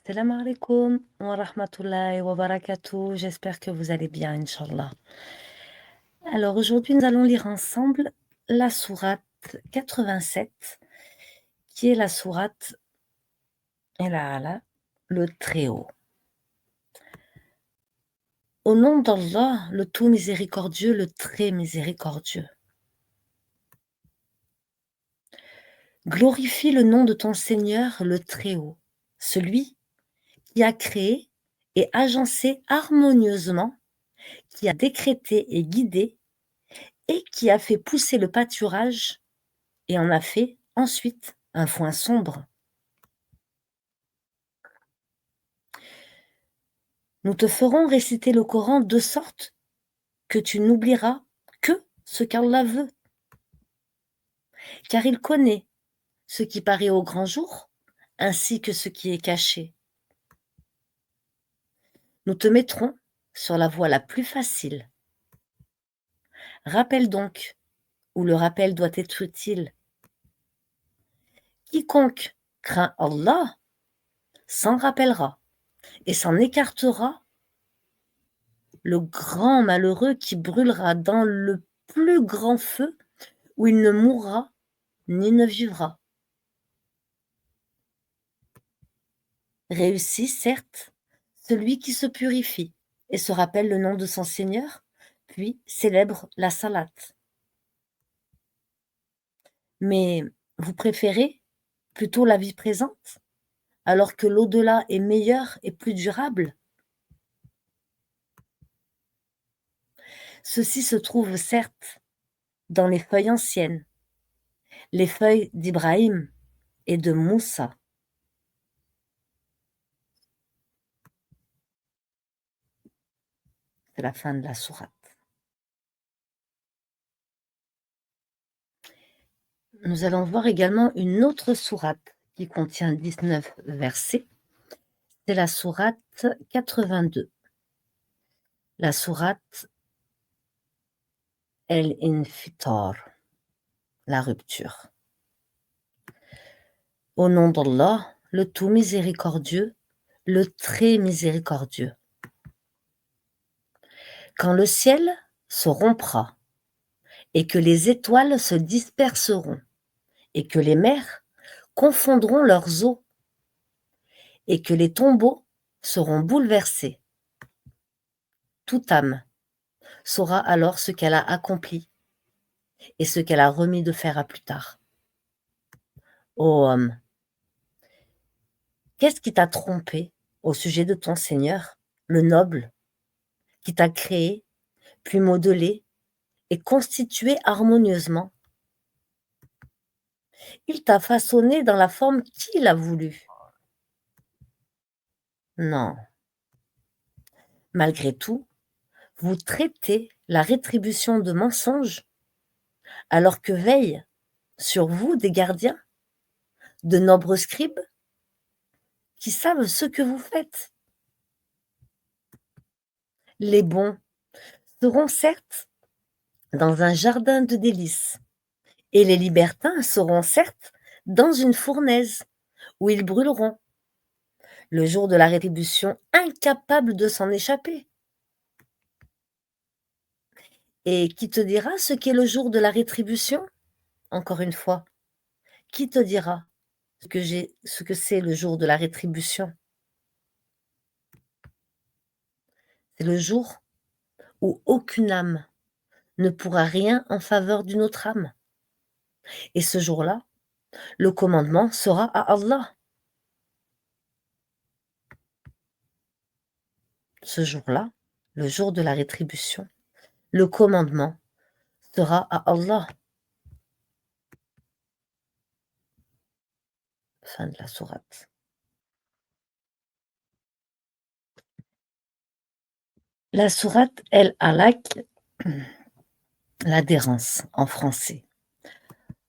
Salam alaikum wa rahmatullahi wa barakatuh. J'espère que vous allez bien, Inch'Allah. Alors aujourd'hui, nous allons lire ensemble la sourate 87, qui est la sourate El A'la, le Très-Haut. Au nom d'Allah, le tout miséricordieux, le très miséricordieux. Glorifie le nom de ton Seigneur, le Très-Haut, celui qui a créé et agencé harmonieusement, qui a décrété et guidé, et qui a fait pousser le pâturage et en a fait ensuite un foin sombre. Nous te ferons réciter le Coran de sorte que tu n'oublieras que ce qu'Allah veut, car il connaît ce qui paraît au grand jour ainsi que ce qui est caché. Nous te mettrons sur la voie la plus facile. Rappelle donc, où le rappel doit être utile. Quiconque craint Allah s'en rappellera et s'en écartera le grand malheureux qui brûlera dans le plus grand feu où il ne mourra ni ne vivra. Réussit, certes, celui qui se purifie et se rappelle le nom de son Seigneur, puis célèbre la salate. Mais vous préférez plutôt la vie présente, alors que l'au-delà est meilleur et plus durable? Ceci se trouve certes dans les feuilles anciennes, les feuilles d'Ibrahim et de Moussa. C'est la fin de la sourate. Nous allons voir également une autre sourate qui contient 19 versets. C'est la sourate 82. La sourate El-Infitar, la rupture. Au nom d'Allah, le tout miséricordieux, le très miséricordieux. Quand le ciel se rompra, et que les étoiles se disperseront, et que les mers confondront leurs eaux, et que les tombeaux seront bouleversés, toute âme saura alors ce qu'elle a accompli et ce qu'elle a remis de faire à plus tard. Ô homme, qu'est-ce qui t'a trompé au sujet de ton Seigneur, le noble, qui t'a créé, puis modelé et constitué harmonieusement? Il t'a façonné dans la forme qu'il a voulu. Non. Malgré tout, vous traitez la rétribution de mensonge, alors que veillent sur vous des gardiens, de nombreux scribes, qui savent ce que vous faites. Les bons seront certes dans un jardin de délices, et les libertins seront certes dans une fournaise, où ils brûleront, le jour de la rétribution, incapables de s'en échapper. Et qui te dira ce qu'est le jour de la rétribution? Encore une fois, qui te dira ce que c'est le jour de la rétribution? C'est le jour où aucune âme ne pourra rien en faveur d'une autre âme. Et ce jour-là, le commandement sera à Allah. Ce jour-là, le jour de la rétribution, le commandement sera à Allah. Fin de la sourate. La sourate El-Alaq, l'adhérence en français.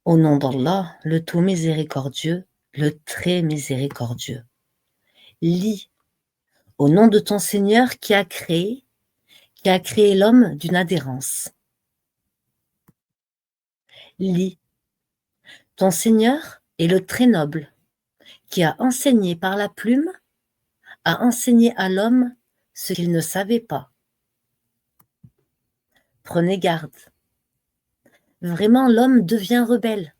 Au nom d'Allah, le tout miséricordieux, le très miséricordieux. Lis au nom de ton Seigneur qui a créé l'homme d'une adhérence. Lis, ton Seigneur est le très noble, qui a enseigné par la plume à enseigner à l'homme ce qu'il ne savait pas. Prenez garde. Vraiment, l'homme devient rebelle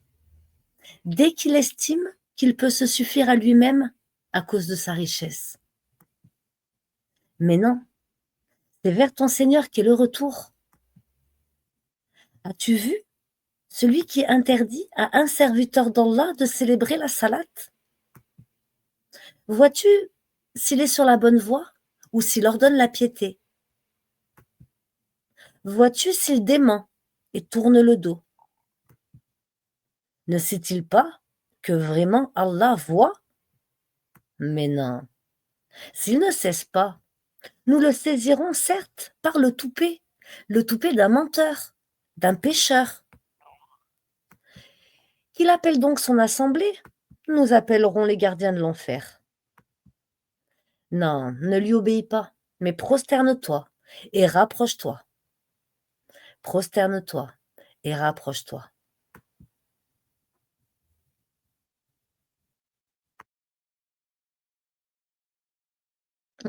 dès qu'il estime qu'il peut se suffire à lui-même à cause de sa richesse. Mais non, c'est vers ton Seigneur qu'est le retour. As-tu vu celui qui interdit à un serviteur d'Allah de célébrer la salate? Vois-tu s'il est sur la bonne voie ou s'il ordonne la piété? Vois-tu s'il dément et tourne le dos? Ne sait-il pas que vraiment Allah voit? Mais non, s'il ne cesse pas, nous le saisirons certes par le toupet d'un menteur, d'un pécheur. Qu'il appelle donc son assemblée, nous appellerons les gardiens de l'enfer. Non, ne lui obéis pas, mais prosterne-toi et rapproche-toi. Prosterne-toi et rapproche-toi.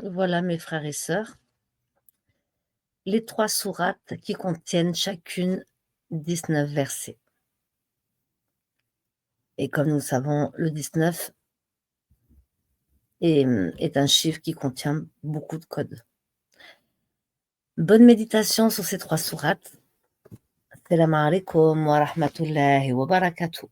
Voilà, mes frères et sœurs, les 3 sourates qui contiennent chacune 19 versets. Et comme nous savons, le 19 est un chiffre qui contient beaucoup de codes. Bonne méditation sur ces 3 sourates. Assalamu alaikum wa rahmatullahi wa barakatuh.